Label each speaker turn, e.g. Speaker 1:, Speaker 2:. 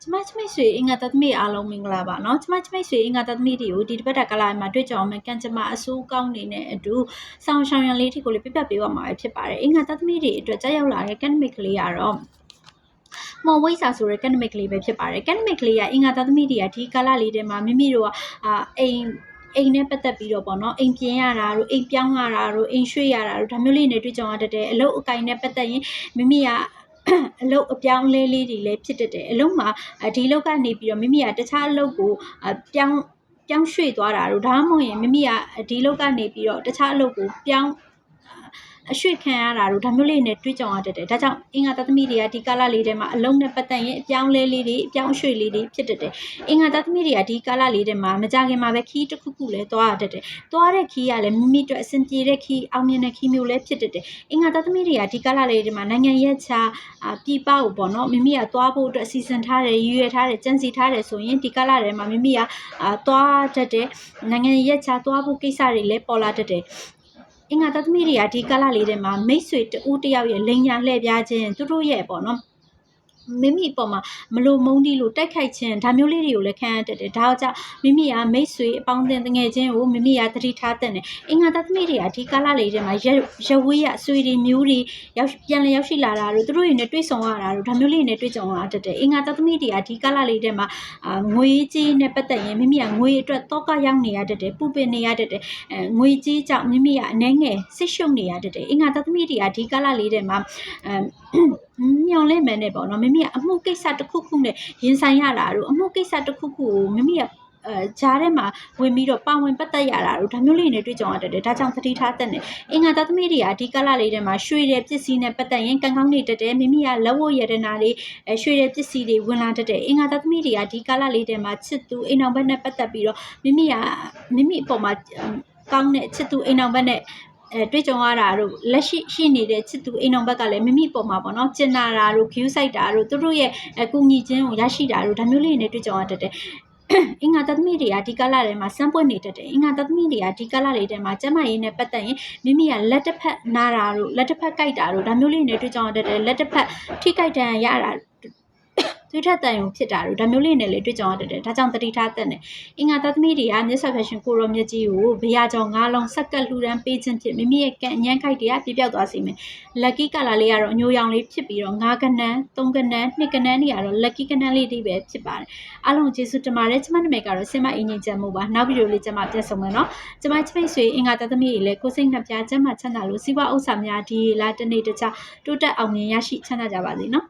Speaker 1: ကျမမိတ်ဆွေအင်္ဂါသားသမီးအားလုံးမင်္ဂလာပါနော်ကျမမိတ်ဆွေအင်္ဂါသားသမီးတွေကိုဒီတစ်ပတ်ကလာမှာတွေ့ကြအောင်မယ်ကံကြမ္မာအဆိုးကောင်းနေတဲ့အတူဆောင်းရှောင်းရံလေးတွေကိုလည်းပြပြပေးပါမှာဖြစ်ပါတယ်အင်္ဂါသားသမီးတွေအတွက်ကြောက်ရောက်လာတဲ့ကနမိတ်ကလေးကတော့မော်ဝိစာဆိုတဲ့ကနမိတ်ကလေးပဲဖြစ်ပါတယ်ကနမိတ်ကလေးကအင်္ဂါသားသမီးတွေကဒီကာလလေးထဲမှာမိမိတို့ကအိမ်နဲ့ပတ်သက်ပြီးတော့ပေါ့နော်အိမ်ပြင်ရတာတို့အိမ်ပြောင်းရတာတို့အိမ်ရွှေ့ရတာတို့ဒါမျိုးလေးနဲ့တွေ့ကြုံရတဲ့အလုပ်အကိုင်နဲ့ပတ်သက်ရင်မိမိကအလုပ်အပြောင်းလဲလေးတွေလည်းဖြစ်တတ်တယ်အလုပ်မှာဒီလုပ်ကနေပြီးတော့မိမိကတခြားအလုပ်ကိုပြောင်းရွှေ့သွားတာတို့ဒါမှမဟုတ်ရင်မိမိကဒီလုပ်ကနေပြီးတော့တခြားအလုပ်ကိုပြောင်းအရွှေ့ခံရတာတို့ဒါမျိုးလေးနဲ့တွေ့ကြုံရတတ်တယ်ဒါကြောင့်အင်္ဂါသားသမီးတွေကဒီကာလလေးထဲမှာအလုံးနဲ့ပတ်သက်ရင်အပြောင်းလဲလေးတွေအပြောင်းရွှေ့လေးတွေဖြစ်တတ်တယ်အင်္ဂါသားသမီးတွေကဒီကာလလေးထဲမှာမကြခင်မှာပဲခီးတစ်ခုခုလဲသွားရတတ်တယ်သွားတဲ့ခီးကလည်းမိမိတို့အဆင်ပြေတဲ့ခီးအောင်မြင်တဲ့ခီးမျိုးလည်းဖြစ်တတ်တယ်အင်္ဂါသားသမီးတွေကဒီကာလလေးထဲမှာနိုင်ငံရဲ့ခြားပြပကိုပေါ့နော်မိမိကသွားဖို့အတွက်စီစဉ်ထားတယ်ရည်ရွယ်ထားတယ်ကြံစည်ထားတယ်ဆိုရင်ဒီကာလထဲမှာမိမိကသွားတတ်တယ်နိုင်ငံရဲ့ခြားသွားဖို့ကိစ္စတွေလည်းပေါ်လာတတ်တယ်အင်္ဂါသားသမီးတွေကဒီကာလလေးထဲမှာမိတ်ဆွေတဦးတယောက်ရဲ့လိန်ညာလှည့်ပြားခြင်းသူတို့ရဲ့ပေါ့နော်မိမိအပေါ်မှာမလိုမုန်းတီးလို့တိုက်ခိုက်ခြင်းဒါမျိုးလေးတွေကိုလည်းခံရတတ်တယ်ဒါကြောင့်မိမိကမိတ်ဆွေအပေါင်းအသင်းငယ်ချင်းကိုမိမိကသတိထားတဲ့အင်္ဂါသားသမီးတွေကဒီကာလလေးထဲမှာရဝေးရဆွေတွေမျိုးတွေပြန်လည်ရောက်ရှိလာတာတို့သူတို့တွေနဲ့တွေ့ဆုံရတာတို့ဒါမျိုးလေးနဲ့တွေ့ကြုံရတတ်တယ်အင်္ဂါသားသမီးတွေကဒီကာလလေးထဲမှာငွေကြေးနဲ့ပတ်သက်ရင်မိမိကငွေအတွက်တောကရောက်နေရတတ်တယ်ပူပင်နေရတတ်တယ်ငွေကြေးကြောင့်မိမိကအနှဲငယ်ဆစ်ရှုပ်နေရတတ်တယ်အင်္ဂါသားသမီးတွေကဒီကာလလေးထဲမှာမျော်လင့်မယ်နဲ့ပေါ့နော်မိမိကအမှုကိစ္စတစ်ခုခုနဲ့ရင်ဆိုင်ရတာတို့အမှုကိစ္စတစ်ခုခုကိုမိမိကဂျားထဲမှာဝင်ပြီးတော့ပါဝင်ပတ်သက်ရတာတို့ဒါမျိုးလေးနဲ့တွေ့ကြုံရတတ်တယ်ဒါကြောင့်သတိထားတတ်တယ်အင်္ဂါသားသမီးတွေကဒီကာလလေးထဲမှာရွှေတဲ့ပစ္စည်းနဲ့ပတ်သက်ရင်ကံကောင်းနေတတ်တယ်မိမိကလက်ဝတ်ရတနာတွေရွှေတဲ့ပစ္စည်းတွေဝင်လာတတ်တယ်အင်္ဂါသားသမီးတွေကဒီကာလလေးထဲမှာချစ်သူအိမ်အောင်ဘက်နဲ့ပတ်သက်ပြီးတော့မိမိအပေါ်မှာကောင်းတဲ့ချစ်သူအိမ်အောင်ဘက်နဲ့တွေ့ကြုံရတာတို့လက်ရှိနေတဲ့ချစ်သူအိမ်အောင်ဘက်ကလည်းမိမိပေါ်မှာပေါ့နော်ကျင်နာတာတို့ခ ्यू ဆိုင်တာတို့သူတို့ရဲ့ကူညီခြင်းကိုရရှိတာတို့ဒါမျိုးလေးနဲ့တွေ့ကြုံရတတ်တယ်အင်္ဂါသားသမီးတွေကဒီကာလထဲမှာစမ်းပွင့်နေတတ်တယ်အင်္ဂါသားသမီးတွေကဒီကာလလေးထဲမှာကျမရင်းနဲ့ပတ်သက်ရင်မိမိကလက်တစ်ဖက်နာတာတို့လက်တစ်ဖက်ကြိုက်တာတို့ဒါမျိုးလေးနဲ့တွေ့ကြုံရတတ်တယ်လက်တစ်ဖက်ထိကြိုက်တန်ရတာသူထက်တန်ရုံဖြစ်တာတို့ဒါမျိုးလေးနဲ့လည်းတွေ့ကြုံရတတ်တယ်ဒါကြောင့်တတိထားတဲ့နဲ့အင်္ဂါသားသမီးတွေကမြတ်စွာဘုရားကိုရောမြတ်ကြီးကိုဘုရားကြောင့်9လုံးဆက်ကပ်လှူဒန်းပေးခြင်းဖြင့်မိမိရဲ့ကံအញ្ញမ်းခိုက်တရားပြပြောက်သွားစေမယ်လက်ကီကာလာလေးကတော့အညိုရောင်လေးဖြစ်ပြီးတော့9ကနန်း3ကနန်း2ကနန်းတွေကတော့လက်ကီကနန်းလေးတွေပဲဖြစ်ပါတယ်အားလုံးကျေးဇူးတင်ပါတယ်ကျမနာမည်ကတော့စင်မအင်းကြီးကျမ်းမို့ပါနောက်ဗီဒီယိုလေးကျမပြန်ဆောင်မယ်နော်ကျမချိတ်ဆွေအင်္ဂါသားသမီးတွေလည်းကိုယ်စိတ်နှပြကျမ်းမှာချမ်းသာလို့စီးပွားဥစ္စာများဒီလာတနေ့တခြားတိုးတက်အောင်မြင်ရရှိချမ်းသာကြပါစေနော်